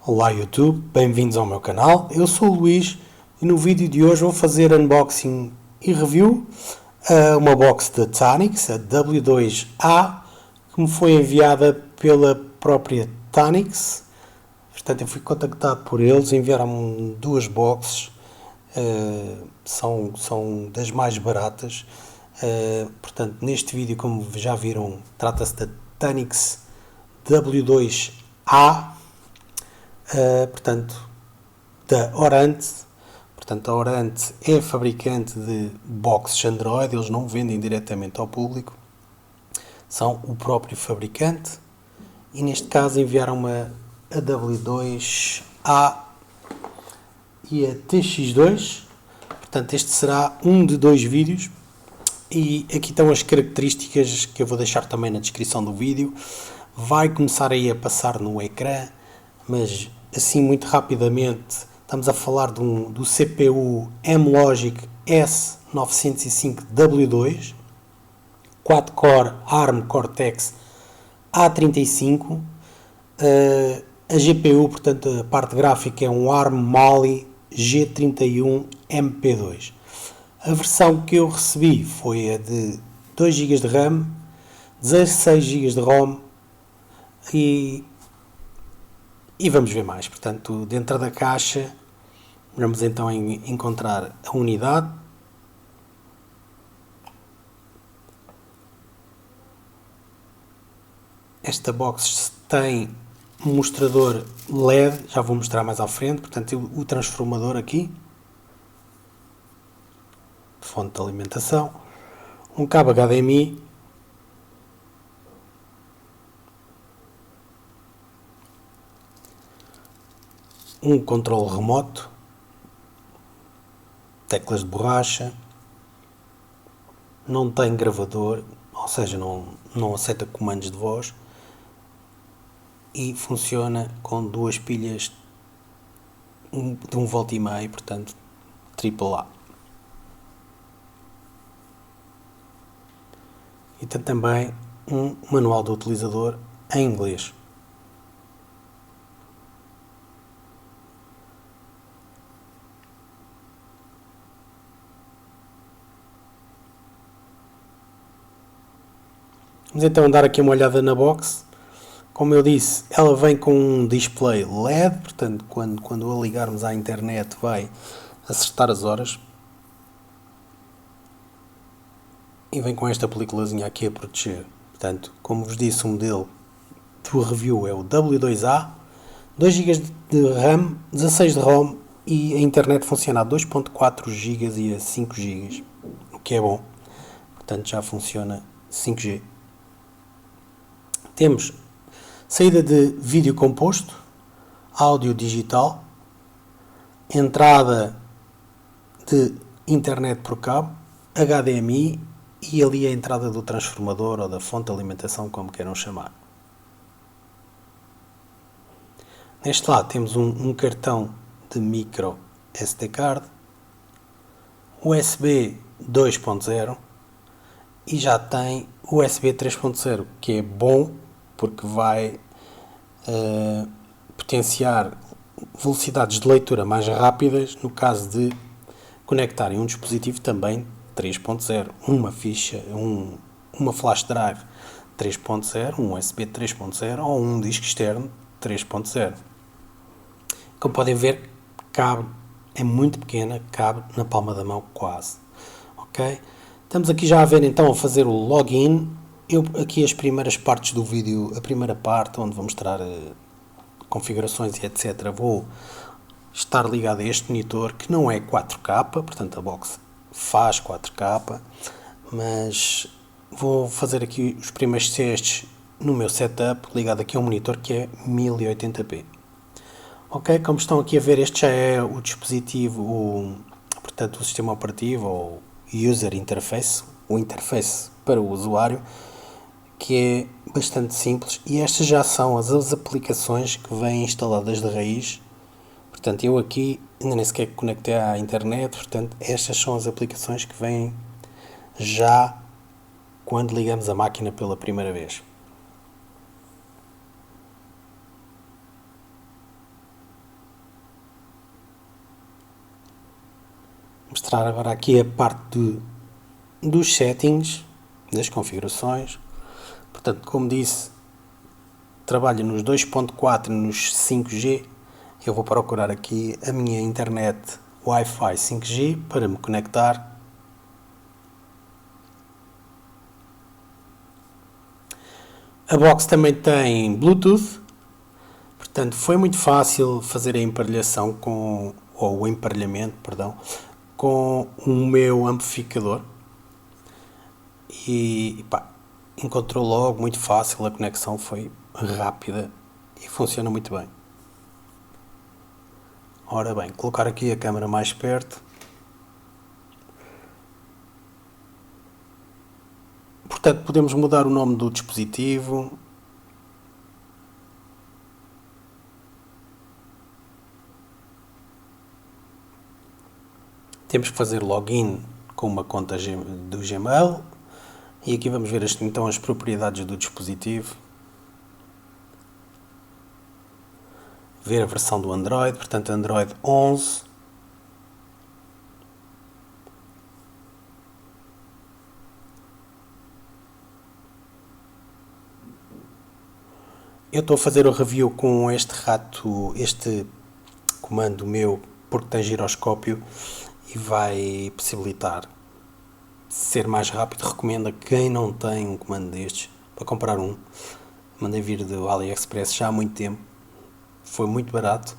Olá YouTube, bem-vindos ao meu canal, eu sou o Luís e no vídeo de hoje vou fazer unboxing e review a uma box da Tanix, a W2A, que me foi enviada pela própria Tanix. Portanto, eu fui contactado por eles, enviaram-me duas boxes, são das mais baratas. Portanto, neste vídeo, como já viram, trata-se da Tanix W2A. Portanto, da Orante. Portanto, a Orante é fabricante de boxes Android, eles não vendem diretamente ao público, são o próprio fabricante e neste caso enviaram-me a W2A e a TX2. Portanto, este será um de dois vídeos e aqui estão as características que eu vou deixar também na descrição do vídeo. Vai começar aí a passar no ecrã, mas assim muito rapidamente estamos a falar do CPU M-Logic S905W2, 4-core ARM Cortex A35, a GPU, portanto a parte gráfica é um ARM Mali G31 MP2. A versão que eu recebi foi a de 2 GB de RAM, 16 GB de ROM e vamos ver mais. Portanto, dentro da caixa vamos então encontrar a unidade. Esta box tem um mostrador LED, já vou mostrar mais à frente. Portanto, o transformador aqui, fonte de alimentação, um cabo HDMI, um controle remoto, teclas de borracha, não tem gravador, ou seja, não aceita comandos de voz e funciona com duas pilhas de 1,5 V, portanto AAA. E tem também um manual do utilizador em inglês. Vamos então dar aqui uma olhada na box. Como eu disse, ela vem com um display LED, portanto quando a ligarmos à internet vai acertar as horas. E vem com esta peliculazinha aqui a proteger. Portanto, como vos disse, o modelo do review é o W2A, 2 GB de RAM, 16 de ROM e a internet funciona a 2.4 GB e a 5 GB, o que é bom. Portanto, já funciona 5G. Temos saída de vídeo composto, áudio digital, entrada de internet por cabo, HDMI e ali a entrada do transformador ou da fonte de alimentação, como queiram chamar. Neste lado temos um cartão de micro SD card, USB 2.0 e já tem USB 3.0, que é bom porque vai potenciar velocidades de leitura mais rápidas no caso de conectarem um dispositivo também 3.0, uma ficha, uma flash drive 3.0, um USB 3.0 ou um disco externo 3.0. Como podem ver, cabe, é muito pequena, cabe na palma da mão quase. Ok? Estamos aqui já a ver então a fazer o login. Eu aqui as primeiras partes do vídeo, a primeira parte onde vou mostrar configurações e etc, vou estar ligado a este monitor que não é 4K, portanto a box faz 4K, mas vou fazer aqui os primeiros testes no meu setup ligado aqui a um monitor que é 1080p. Ok, como estão aqui a ver, este já é o dispositivo, portanto o sistema operativo ou user interface, o interface para o usuário, que é bastante simples e estas já são as aplicações que vêm instaladas de raiz. Portanto, eu aqui ainda nem sequer conectei à internet, portanto, estas são as aplicações que vêm já quando ligamos a máquina pela primeira vez. mostrar agora aqui a parte dos settings, das configurações. Portanto, como disse, trabalho nos 2.4 e nos 5G. Eu vou procurar aqui a minha internet Wi-Fi 5G para me conectar. A box também tem Bluetooth, portanto foi muito fácil fazer a emparelhação ou o emparelhamento, com o meu amplificador e encontrou logo muito fácil, a conexão foi rápida e funciona muito bem. Ora bem, colocar aqui a câmera mais perto. Portanto, podemos mudar o nome do dispositivo. Temos que fazer login com uma conta do Gmail. E aqui vamos ver então as propriedades do dispositivo. Ver a versão do Android, portanto Android 11. Eu estou a fazer o review com este comando meu, porque tem giroscópio e vai possibilitar ser mais rápido. Recomendo a quem não tem um comando destes para comprar um. Mandei vir do AliExpress já há muito tempo. Foi muito barato,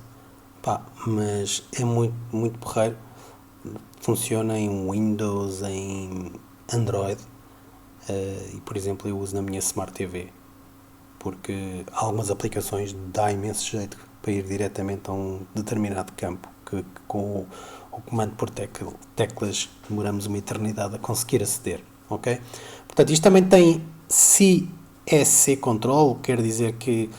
mas é muito porreiro. Funciona em Windows, em Android e, por exemplo, eu uso na minha Smart TV, porque algumas aplicações dá imenso jeito para ir diretamente a um determinado campo que com o comando por teclas demoramos uma eternidade a conseguir aceder, ok? Portanto, isto também tem CSC Control, quer dizer que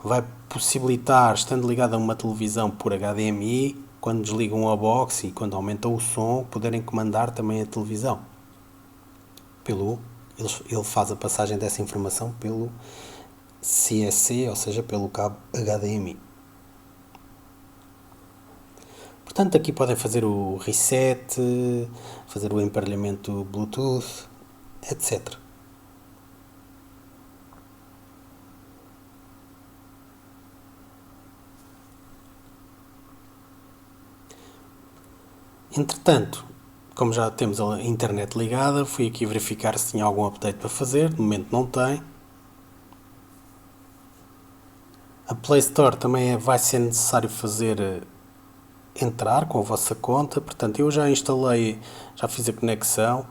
vai possibilitar, estando ligado a uma televisão por HDMI, quando desligam a box e quando aumentam o som, poderem comandar também a televisão. Ele faz a passagem dessa informação pelo CSC, ou seja, pelo cabo HDMI. Portanto, aqui podem fazer o reset, fazer o emparelhamento Bluetooth, etc. Entretanto, como já temos a internet ligada, fui aqui verificar se tinha algum update para fazer. De momento não tem. A Play Store também vai ser necessário entrar com a vossa conta. Portanto, eu já fiz a conexão.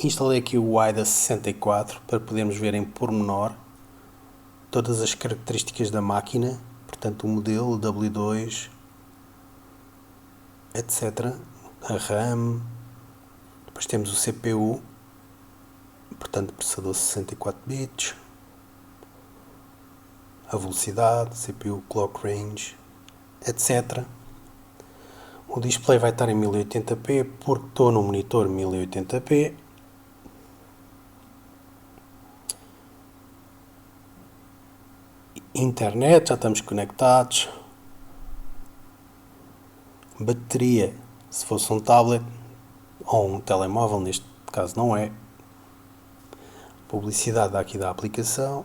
Instalei aqui o WIDA 64 para podermos ver em pormenor todas as características da máquina. Portanto, o modelo, o W2, etc. A RAM. Depois temos o CPU, portanto, processador 64 bits. A velocidade, CPU, clock range, etc. O display vai estar em 1080p porque estou no monitor 1080p. Internet, já estamos conectados. Bateria, se fosse um tablet ou um telemóvel, neste caso não é. Publicidade aqui da aplicação.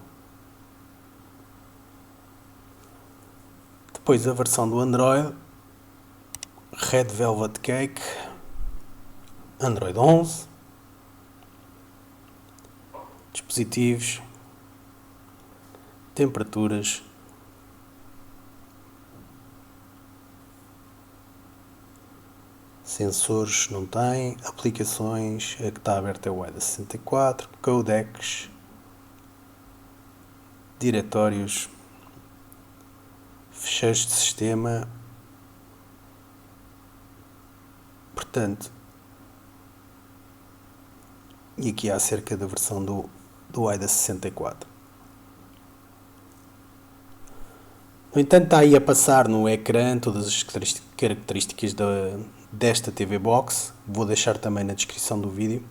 Depois a versão do Android, Red Velvet Cake, Android 11, dispositivos, temperaturas, sensores não tem, aplicações, a que está aberta é o WIDA 64, codecs, diretórios, fecheiros de sistema. Portanto, e aqui há acerca da versão do WIDA 64. No entanto, está aí a passar no ecrã todas as características desta TV Box. Vou deixar também na descrição do vídeo.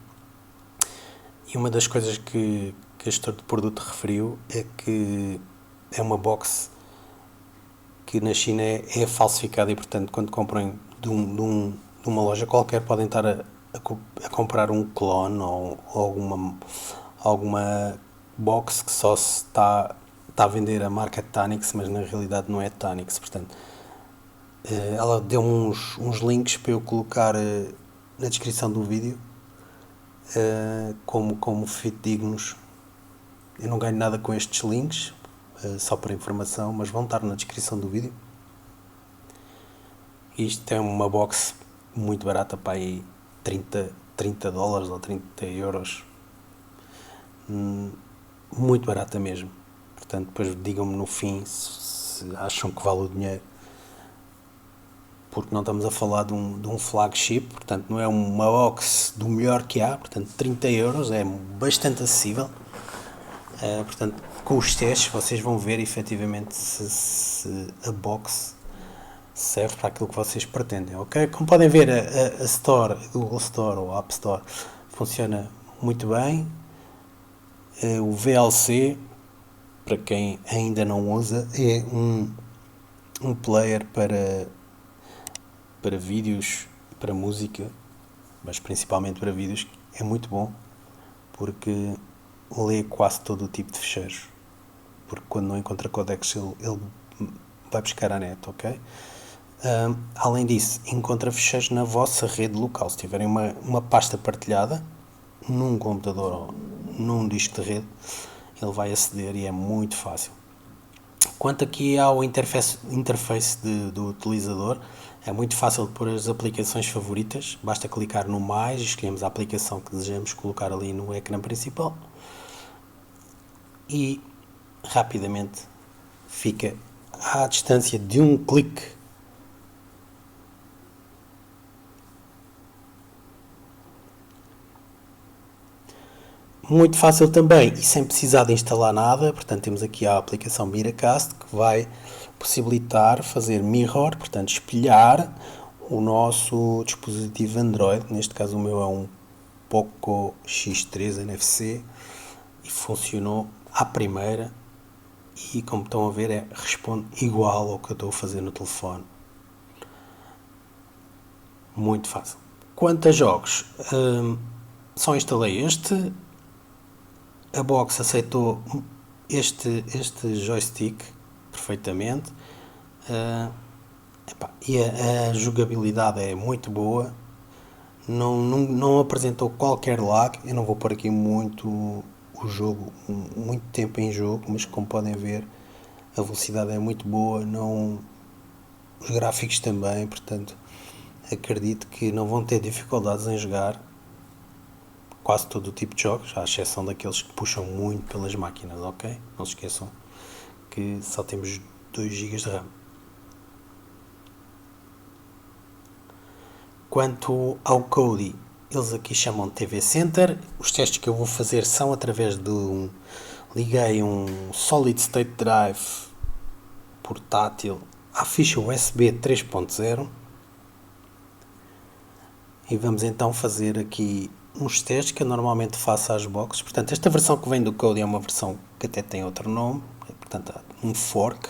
E uma das coisas que a gestor de produto referiu é que é uma box que na China é falsificada e, portanto, quando compram de um de uma loja qualquer podem estar a comprar um clone ou alguma box que só se está a vender a marca Tanix, mas na realidade não é Tanix. Portanto, ela deu-me uns links para eu colocar na descrição do vídeo como fidedignos. Eu não ganho nada com estes links, só para informação, mas vão estar na descrição do vídeo. Isto é uma box muito barata, para aí 30 dólares ou 30 euros. Muito barata mesmo. Portanto, depois digam-me no fim se acham que vale o dinheiro. Porque não estamos a falar de um flagship, portanto não é uma box do melhor que há, portanto 30 euros é bastante acessível. Portanto, com os testes vocês vão ver efetivamente se a box serve para aquilo que vocês pretendem, ok? Como podem ver, a Store, a Google Store ou a App Store funciona muito bem. O VLC, para quem ainda não usa, é um player para vídeos, para música, mas principalmente para vídeos. É muito bom porque lê quase todo o tipo de fecheiros, porque quando não encontra codecs ele vai buscar a net, ok? Além disso, encontra fecheiros na vossa rede local. Se tiverem uma pasta partilhada num computador ou num disco de rede, ele vai aceder e é muito fácil. Quanto aqui ao interface do utilizador, é muito fácil de pôr as aplicações favoritas. Basta clicar no mais e escolhemos a aplicação que desejamos colocar ali no ecrã principal e rapidamente fica à distância de um clique. Muito fácil também e sem precisar de instalar nada. Portanto, temos aqui a aplicação Miracast que vai possibilitar fazer mirror, portanto espelhar o nosso dispositivo Android. Neste caso o meu é um Poco X3 NFC e funcionou à primeira e, como estão a ver, responde igual ao que eu estou a fazer no telefone. Muito fácil. Quanto a jogos, só instalei este. A box aceitou este joystick perfeitamente. E a jogabilidade é muito boa. Não apresentou qualquer lag. Eu não vou pôr aqui muito tempo em jogo, mas como podem ver, a velocidade é muito boa. Os gráficos também, portanto acredito que não vão ter dificuldades em jogar quase todo o tipo de jogos, à exceção daqueles que puxam muito pelas máquinas, ok? Não se esqueçam que só temos 2 GB de RAM. Quanto ao Kodi, eles aqui chamam de TV Center. Os testes que eu vou fazer são através de liguei um Solid State Drive portátil à ficha USB 3.0 e vamos então fazer aqui uns testes que eu normalmente faço às boxes. Portanto, esta versão que vem do Kodi é uma versão que até tem outro nome, portanto, um fork,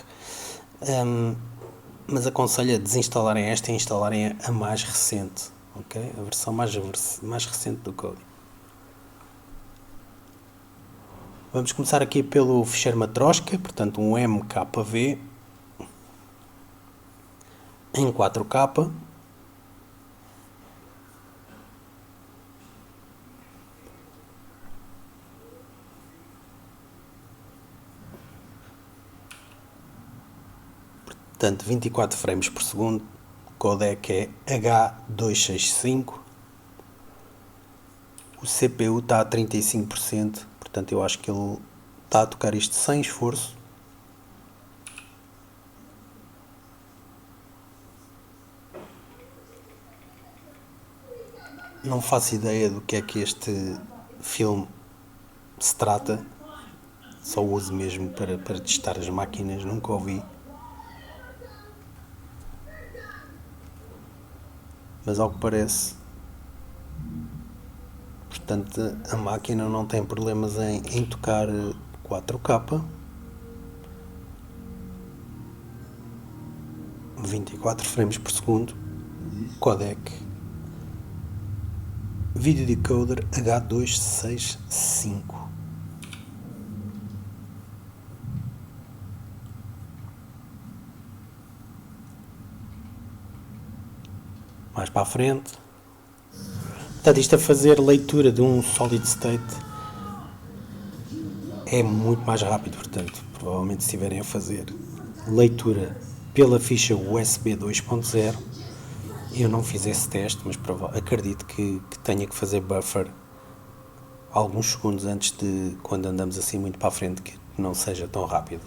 mas aconselho a desinstalarem esta e instalarem a mais recente, ok? A versão mais recente do Kodi. Vamos começar aqui pelo ficheiro Matroska, portanto um MKV em 4K. Portanto, 24 frames por segundo, o codec é H265, o CPU está a 35%, portanto eu acho que ele está a tocar isto sem esforço. Não faço ideia do que é que este filme se trata, só uso mesmo para testar as máquinas, nunca ouvi. Mas ao que parece, portanto, a máquina não tem problemas em tocar 4K, 24 frames por segundo, codec Video Decoder H265. Mais para a frente. Portanto, isto a fazer leitura de um solid state é muito mais rápido. Portanto, provavelmente se estiverem a fazer leitura pela ficha USB 2.0, eu não fiz esse teste, mas acredito que tenha que fazer buffer alguns segundos antes de, quando andamos assim muito para a frente, que não seja tão rápido.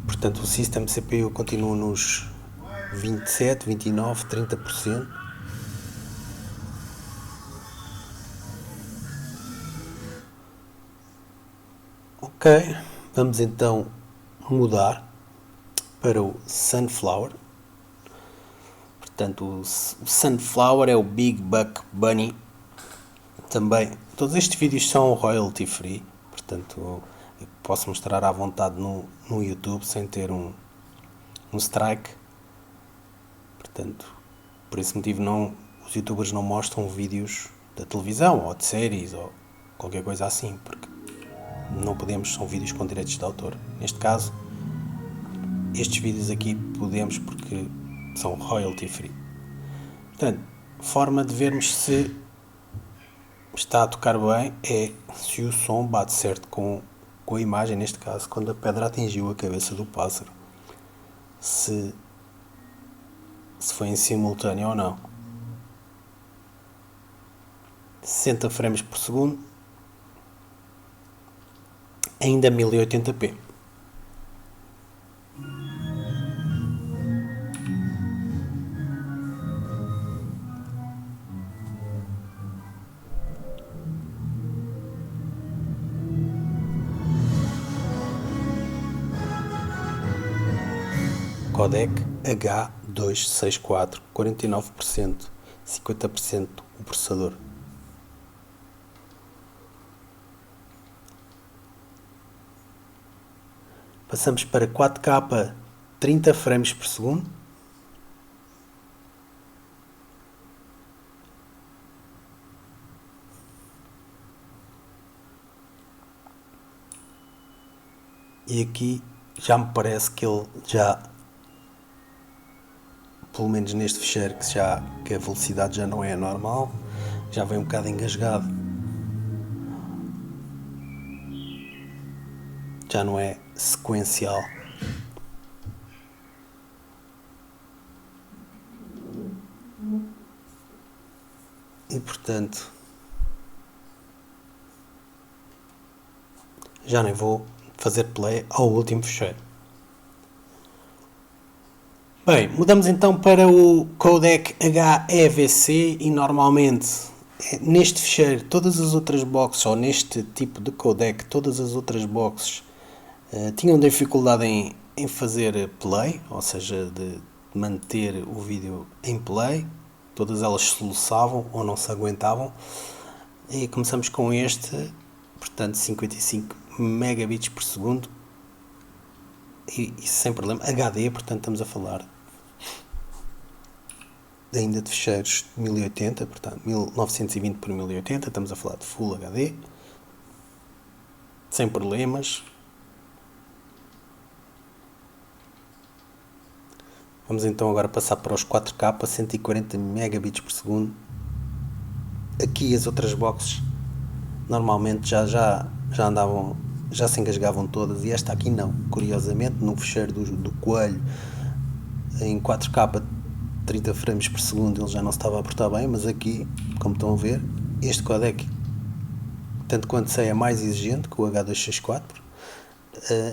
Portanto, o System CPU continua nos 27, 29, 30%. Ok, vamos então mudar para o Sunflower. Portanto, o Sunflower é o Big Buck Bunny. Também, todos estes vídeos são royalty free, portanto, eu posso mostrar à vontade no YouTube sem ter um strike. Portanto, por esse motivo os youtubers não mostram vídeos da televisão ou de séries ou qualquer coisa assim, porque não podemos, são vídeos com direitos de autor. Neste caso, estes vídeos aqui podemos porque são royalty free. Portanto, forma de vermos se está a tocar bem é se o som bate certo com a imagem, neste caso, quando a pedra atingiu a cabeça do pássaro. Se foi em simultâneo ou não. 60 frames por segundo, ainda 1080p. Codec H264, 49%, 50% o processador. Passamos para 4K, 30 frames por segundo. E aqui já me parece que ele já, pelo menos neste ficheiro, que a velocidade já não é normal, já vem um bocado engasgado. Já não é sequencial. E portanto, já nem vou fazer play ao último ficheiro. Bem, mudamos então para o codec HEVC e normalmente neste ficheiro todas as outras boxes, ou neste tipo de codec, todas as outras boxes tinham dificuldade em fazer play, ou seja, de manter o vídeo em play. Todas elas soluçavam ou não se aguentavam. E começamos com este, portanto 55 megabits por segundo e sem problema, HD, portanto estamos a falar ainda de ficheiros de 1080, portanto 1920 por 1080, estamos a falar de Full HD, sem problemas. Vamos então agora passar para os 4K, 140 megabits por segundo. Aqui as outras boxes normalmente já andavam, já se engasgavam todas, e esta aqui não. Curiosamente, no fecheiro do Coelho, em 4K 30 frames por segundo, ele já não se estava a portar bem, mas aqui, como estão a ver, este codec, tanto quanto sei, é mais exigente que o H264,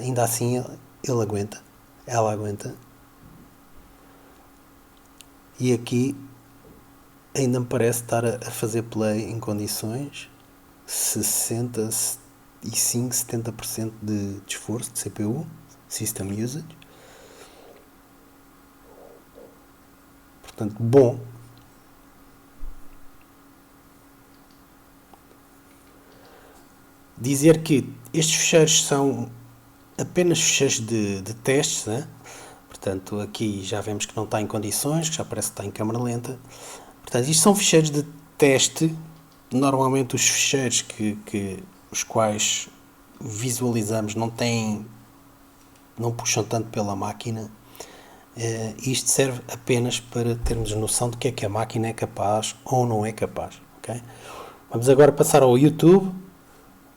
ainda assim ele aguenta, ela aguenta. E aqui ainda me parece estar a fazer play em condições 60, e sim 70% de esforço de CPU, System Usage. Portanto, bom. Dizer que estes fecheiros são apenas fecheiros de testes, né? Portanto, aqui já vemos que não está em condições, que já parece que está em câmara lenta. Portanto, isto são fecheiros de teste. Normalmente os fecheiros que os quais visualizamos não puxam tanto pela máquina. Isto serve apenas para termos noção de que é que a máquina é capaz ou não é capaz. Okay? Vamos agora passar ao YouTube.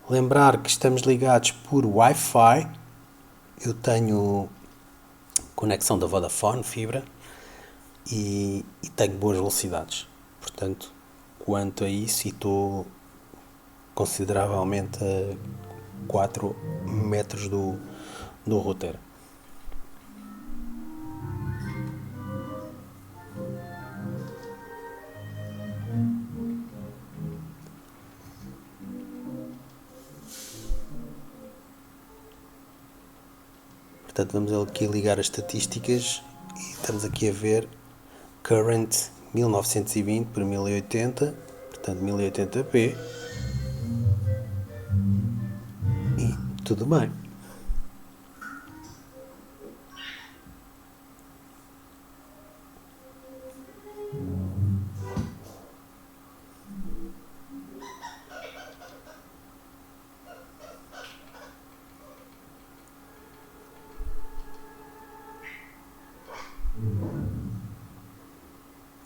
Lembrar que estamos ligados por Wi-Fi. Eu tenho conexão da Vodafone, fibra, e tenho boas velocidades. Portanto, quanto a isso, e estou consideravelmente a 4 metros do router. Portanto, vamos aqui ligar as estatísticas e estamos aqui a ver current 1920 por 1080, portanto 1080p, e tudo bem.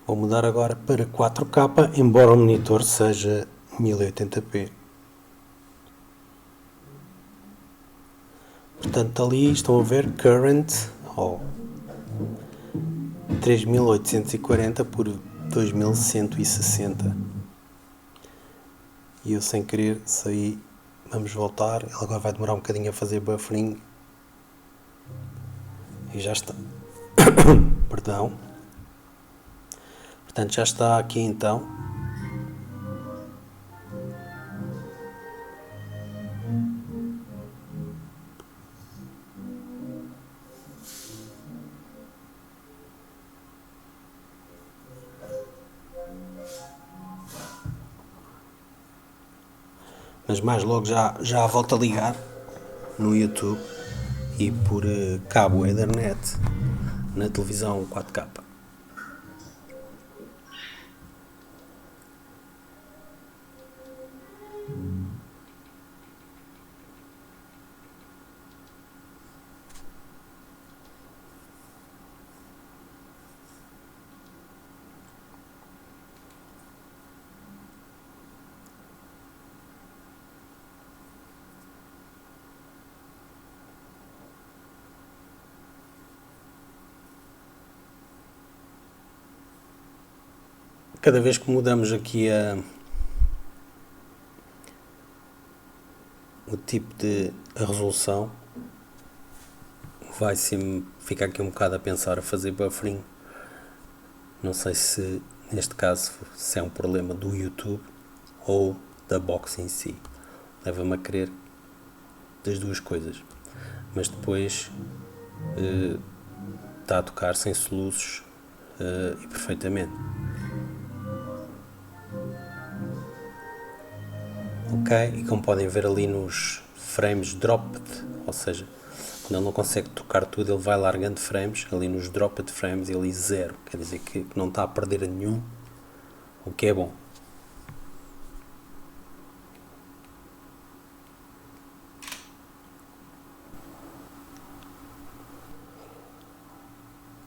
Vou mudar agora para 4K, embora o monitor seja 1080p. Portanto, ali estão a ver current 3840 por 2160. E eu sem querer saí. Vamos voltar. Ele agora vai demorar um bocadinho a fazer buffering. E já está. Perdão. Portanto, já está aqui então. Mas mais logo já volto a ligar no YouTube e por cabo Ethernet na televisão 4K. Cada vez que mudamos aqui o tipo de resolução, vai ficar aqui um bocado a pensar a fazer buffering. Não sei se neste caso se é um problema do YouTube ou da box em si. Leva-me a crer das duas coisas. Mas depois está a tocar sem soluços e perfeitamente. Ok, e como podem ver ali nos frames dropped, ou seja, quando ele não consegue tocar tudo, ele vai largando frames, ali nos dropped frames, ele zero, quer dizer que não está a perder nenhum, o que é bom.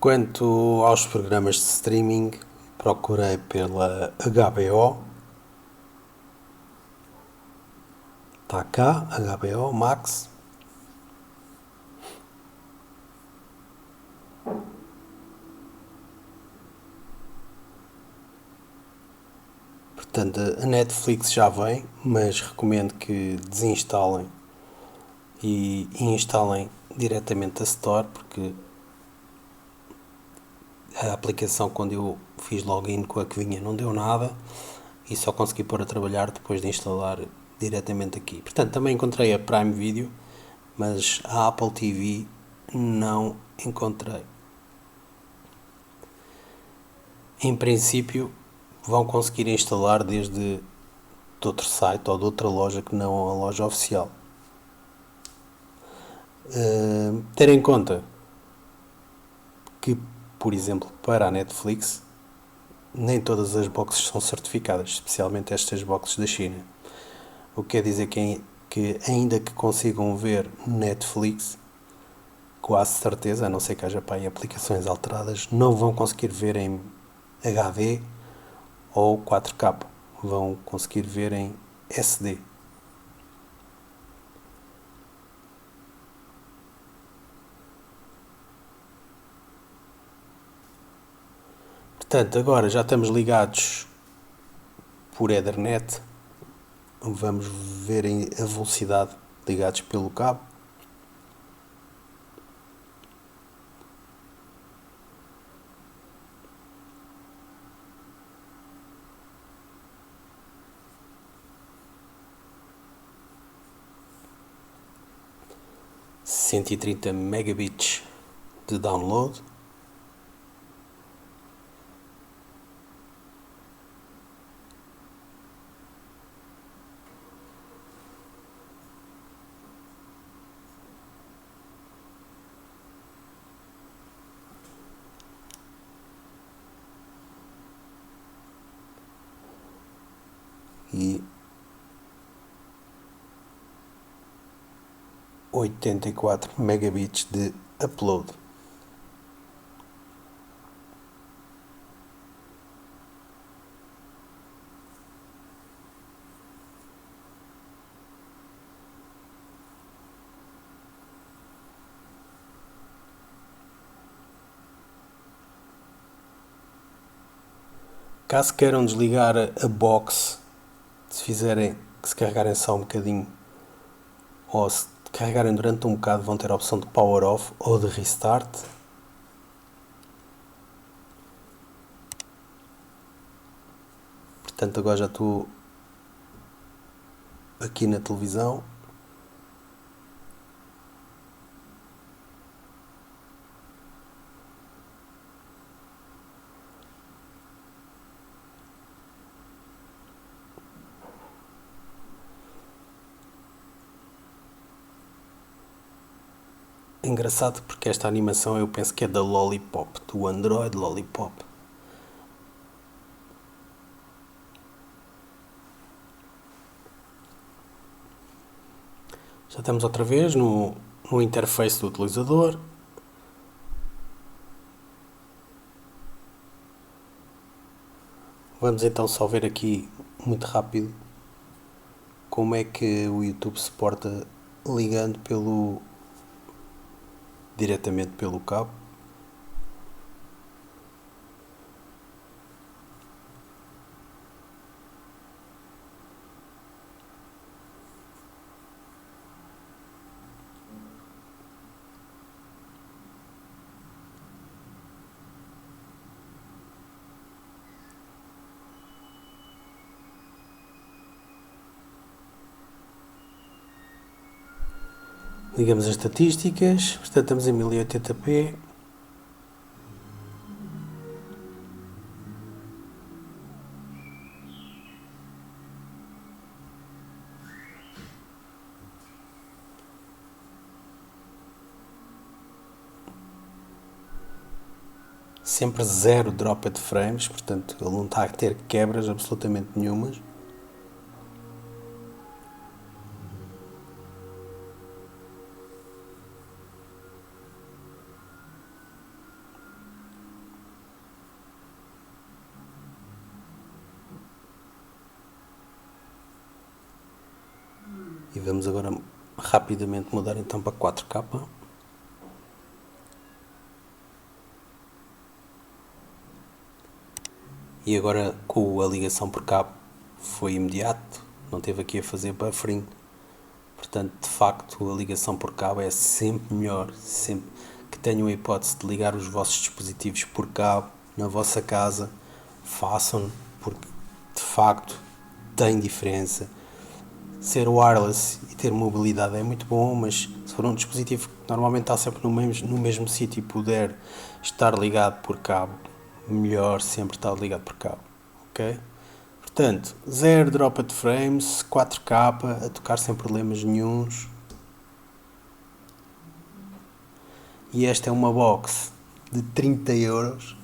Quanto aos programas de streaming, procurei pela HBO. Está cá, HBO Max. Portanto, a Netflix já vem, mas recomendo que desinstalem e instalem diretamente a Store, porque a aplicação, quando eu fiz login com a que vinha, não deu nada e só consegui pôr a trabalhar depois de instalar diretamente aqui. Portanto, também encontrei a Prime Video, mas a Apple TV não encontrei. Em princípio, vão conseguir instalar desde de outro site ou de outra loja que não a loja oficial. Ter em conta que, por exemplo, para a Netflix, nem todas as boxes são certificadas, especialmente estas boxes da China. O que quer dizer que ainda que consigam ver Netflix, quase certeza, a não ser que haja para aí aplicações alteradas, não vão conseguir ver em HD ou 4K. Vão conseguir ver em SD. Portanto, agora já estamos ligados por Ethernet. Vamos ver a velocidade ligados pelo cabo. ...130 megabits de download. E 84 megabits de upload. Caso queiram desligar a box, se carregarem só um bocadinho, ou se carregarem durante um bocado, vão ter a opção de power off ou de restart. Portanto, agora já estou aqui na televisão. Engraçado porque esta animação eu penso que é da Lollipop, do Android Lollipop. Já estamos outra vez no interface do utilizador. Vamos então só ver aqui muito rápido como é que o YouTube suporta ligando diretamente pelo cabo. Ligamos as estatísticas, portanto estamos em 1080p. Sempre zero dropped frames, portanto ele não está a ter quebras absolutamente nenhumas. E vamos agora rapidamente mudar então para 4K. E agora com a ligação por cabo foi imediato, não teve aqui a fazer buffering. Portanto, de facto, a ligação por cabo é sempre melhor. Sempre que tenham a hipótese de ligar os vossos dispositivos por cabo na vossa casa, façam, porque de facto tem diferença. ser wireless e ter mobilidade é muito bom, mas se for um dispositivo que normalmente está sempre no mesmo sítio e puder estar ligado por cabo, melhor sempre estar ligado por cabo, ok? Portanto, zero dropped frames, 4K, a tocar sem problemas nenhuns. E esta é uma box de 30€.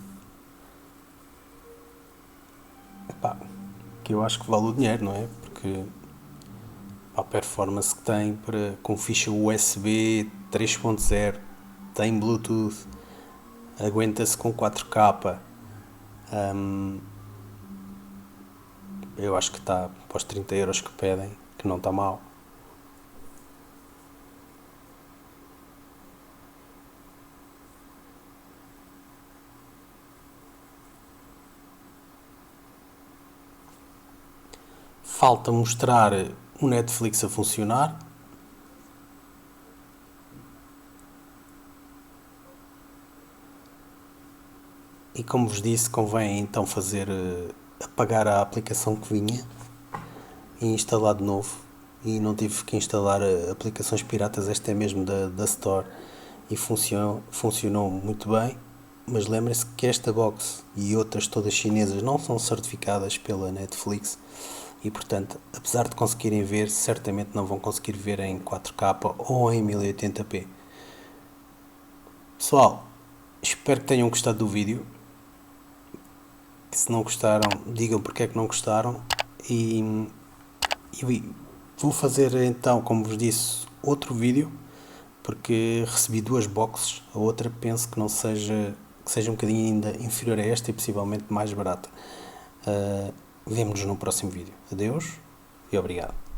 Epá, que eu acho que vale o dinheiro, não é? Porque a performance que tem com ficha USB 3.0, tem Bluetooth, aguenta-se com 4K. Eu acho que está para os 30€ que pedem, que não está mal. Falta mostrar o Netflix a funcionar. E como vos disse, convém então apagar a aplicação que vinha e instalar de novo. E não tive que instalar aplicações piratas, esta é mesmo da Store e funcionou muito bem. Mas lembrem-se que esta box e outras todas chinesas não são certificadas pela Netflix e, portanto, apesar de conseguirem ver, certamente não vão conseguir ver em 4K ou em 1080p. Pessoal, espero que tenham gostado do vídeo. Se não gostaram, digam porque é que não gostaram. E vou fazer então, como vos disse, outro vídeo, porque recebi duas boxes. A outra penso que não seja, que seja um bocadinho ainda inferior a esta e possivelmente mais barata. Vemo-nos no próximo vídeo. Adeus e obrigado.